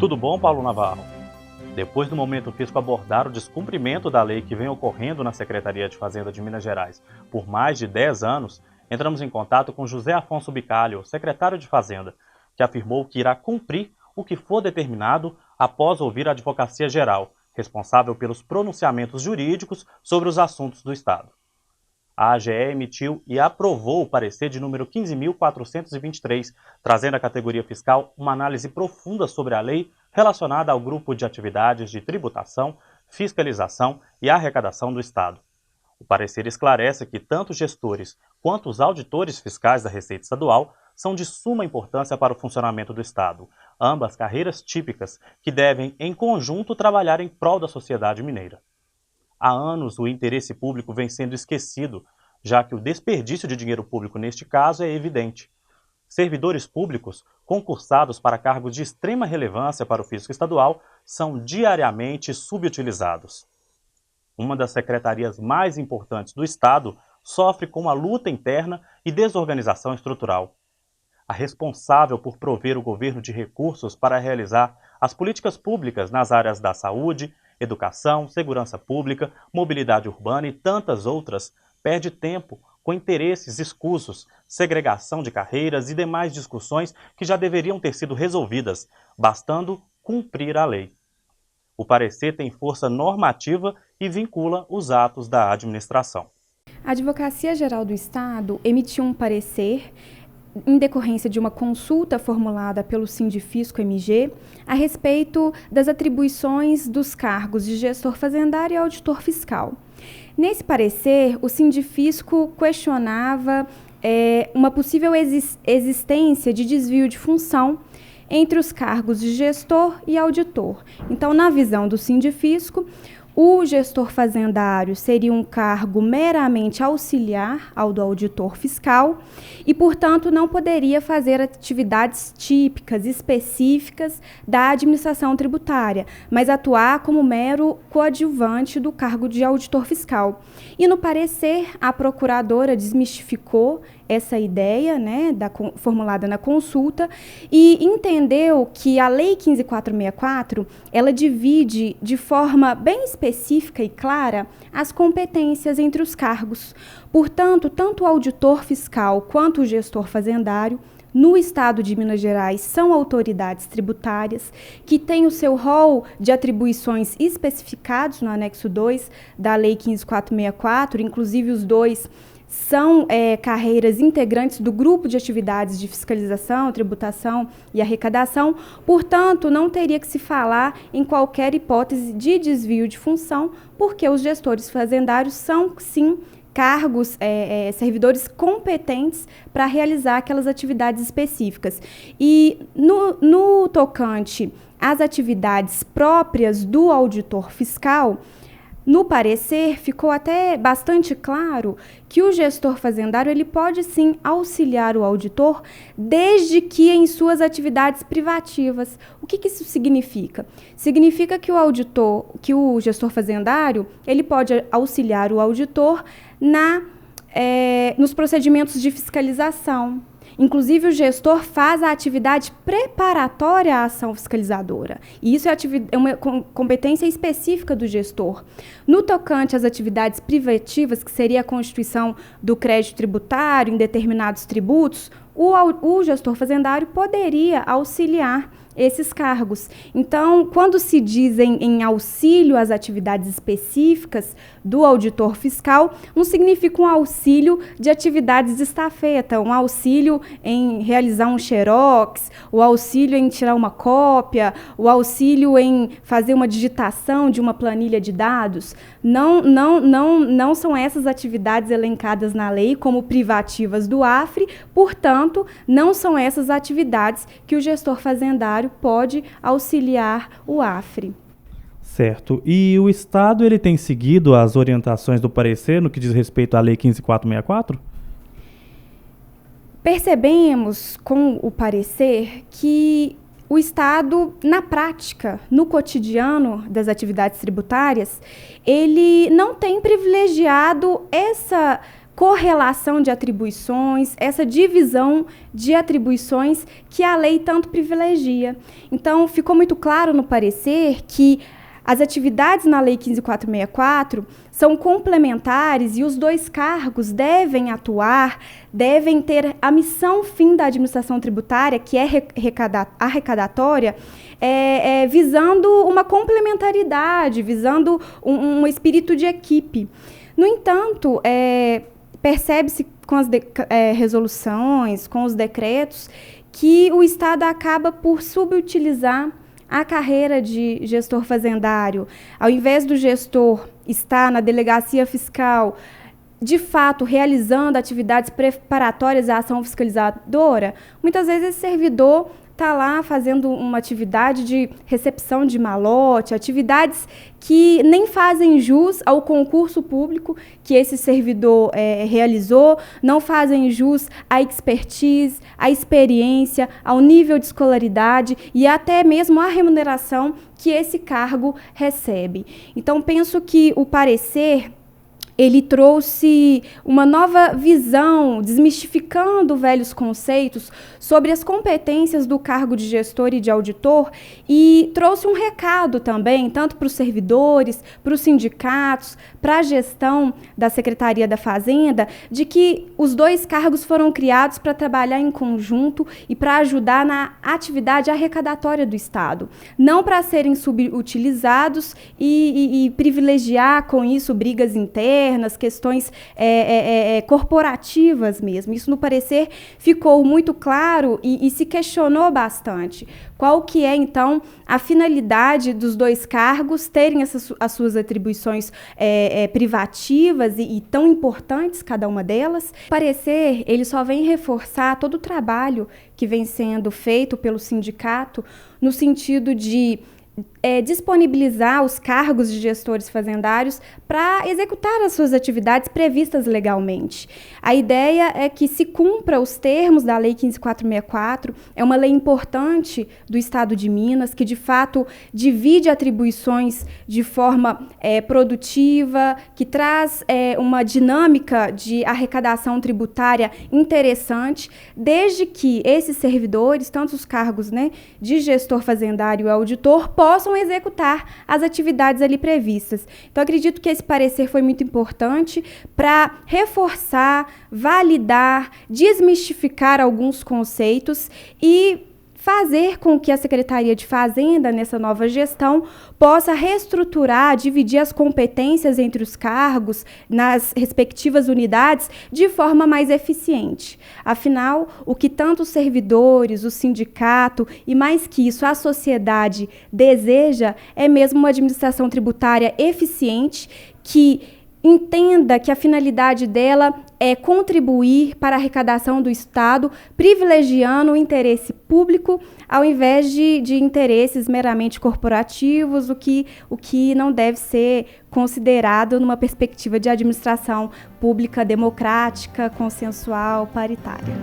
Tudo bom, Paulo Navarro? Depois do Momento Fisco abordar o descumprimento da lei que vem ocorrendo na Secretaria de Fazenda de Minas Gerais por mais de 10 anos, entramos em contato com José Afonso Bicalho, secretário de Fazenda, que afirmou que irá cumprir o que for determinado após ouvir a Advocacia Geral, responsável pelos pronunciamentos jurídicos sobre os assuntos do Estado. A AGE emitiu e aprovou o parecer de número 15.423, trazendo à categoria fiscal uma análise profunda sobre a lei relacionada ao grupo de atividades de tributação, fiscalização e arrecadação do Estado. O parecer esclarece que tanto os gestores quanto os auditores fiscais da Receita Estadual são de suma importância para o funcionamento do Estado, ambas carreiras típicas que devem, em conjunto, trabalhar em prol da sociedade mineira. Há anos, o interesse público vem sendo esquecido, já que o desperdício de dinheiro público neste caso é evidente. Servidores públicos, concursados para cargos de extrema relevância para o fisco estadual, são diariamente subutilizados. Uma das secretarias mais importantes do Estado sofre com uma luta interna e desorganização estrutural. A responsável por prover o governo de recursos para realizar as políticas públicas nas áreas da saúde, educação, segurança pública, mobilidade urbana e tantas outras, perde tempo com interesses escusos, segregação de carreiras e demais discussões que já deveriam ter sido resolvidas, bastando cumprir a lei. O parecer tem força normativa e vincula os atos da administração. A Advocacia Geral do Estado emitiu um parecer em decorrência de uma consulta formulada pelo Sindifisco-MG a respeito das atribuições dos cargos de gestor fazendário e auditor fiscal. Nesse parecer, o Sindifisco questionava uma possível existência de desvio de função entre os cargos de gestor e auditor. Então, na visão do Sindifisco, o gestor fazendário seria um cargo meramente auxiliar ao do auditor fiscal e, portanto, não poderia fazer atividades típicas, específicas da administração tributária, mas atuar como mero coadjuvante do cargo de auditor fiscal. E, no parecer, a procuradora desmistificou essa ideia, formulada na consulta, e entendeu que a Lei 15.464, ela divide de forma bem específica e clara as competências entre os cargos. Portanto, tanto o auditor fiscal quanto o gestor fazendário, no Estado de Minas Gerais, são autoridades tributárias que têm o seu rol de atribuições especificados no anexo 2 da Lei 15.464, inclusive os dois são carreiras integrantes do grupo de atividades de fiscalização, tributação e arrecadação, portanto, não teria que se falar em qualquer hipótese de desvio de função, porque os gestores fazendários são, sim, cargos, servidores competentes para realizar aquelas atividades específicas. E no tocante às atividades próprias do auditor fiscal, no parecer, ficou até bastante claro que o gestor fazendário ele pode, sim, auxiliar o auditor desde que em suas atividades privativas. O que isso significa? Significa que o gestor fazendário, ele pode auxiliar o auditor nos procedimentos de fiscalização. Inclusive, o gestor faz a atividade preparatória à ação fiscalizadora. E isso é uma competência específica do gestor. No tocante às atividades privativas, que seria a constituição do crédito tributário em determinados tributos, o gestor fazendário poderia auxiliar esses cargos. Então, quando se diz em auxílio às atividades específicas do auditor fiscal, não significa um auxílio de atividades de estafeta, um auxílio em realizar um xerox, o auxílio em tirar uma cópia, o auxílio em fazer uma digitação de uma planilha de dados. Não são essas atividades elencadas na lei como privativas do AFRE, portanto, não são essas atividades que o gestor fazendário pode auxiliar o AFRE. Certo. E o Estado ele tem seguido as orientações do parecer no que diz respeito à Lei 15.464? Percebemos com o parecer que o Estado, na prática, no cotidiano das atividades tributárias, ele não tem privilegiado essa correlação de atribuições, essa divisão de atribuições que a lei tanto privilegia. Então, ficou muito claro no parecer que as atividades na Lei 15.464 são complementares e os dois cargos devem atuar, devem ter a missão fim da administração tributária, que é arrecadatória, visando uma complementaridade, visando um espírito de equipe. No entanto, percebe-se com as resoluções, com os decretos, que o Estado acaba por subutilizar a carreira de gestor fazendário. Ao invés do gestor estar na delegacia fiscal, de fato, realizando atividades preparatórias à ação fiscalizadora, muitas vezes esse servidor está lá fazendo uma atividade de recepção de malote, atividades que nem fazem jus ao concurso público que esse servidor realizou, não fazem jus à expertise, à experiência, ao nível de escolaridade e até mesmo à remuneração que esse cargo recebe. Então, penso que o parecer ele trouxe uma nova visão, desmistificando velhos conceitos sobre as competências do cargo de gestor e de auditor e trouxe um recado também, tanto para os servidores, para os sindicatos, para a gestão da Secretaria da Fazenda, de que os dois cargos foram criados para trabalhar em conjunto e para ajudar na atividade arrecadatória do Estado, não para serem subutilizados e privilegiar com isso brigas internas, questões corporativas mesmo. Isso no parecer ficou muito claro e se questionou bastante. Qual que é, então, a finalidade dos dois cargos terem as suas atribuições privativas e tão importantes, cada uma delas? O parecer, ele só vem reforçar todo o trabalho que vem sendo feito pelo sindicato no sentido de disponibilizar os cargos de gestores fazendários para executar as suas atividades previstas legalmente. A ideia é que se cumpra os termos da Lei 15.464, é uma lei importante do Estado de Minas, que de fato divide atribuições de forma produtiva, que traz uma dinâmica de arrecadação tributária interessante, desde que esses servidores, tanto os cargos, de gestor fazendário e auditor, possam executar as atividades ali previstas. Então, acredito que esse parecer foi muito importante para reforçar, validar, desmistificar alguns conceitos e fazer com que a Secretaria de Fazenda, nessa nova gestão, possa reestruturar, dividir as competências entre os cargos nas respectivas unidades de forma mais eficiente. Afinal, o que tanto os servidores, o sindicato e, mais que isso, a sociedade deseja é mesmo uma administração tributária eficiente que entenda que a finalidade dela é contribuir para a arrecadação do Estado, privilegiando o interesse público ao invés de interesses meramente corporativos, o que não deve ser considerado numa perspectiva de administração pública democrática, consensual, paritária.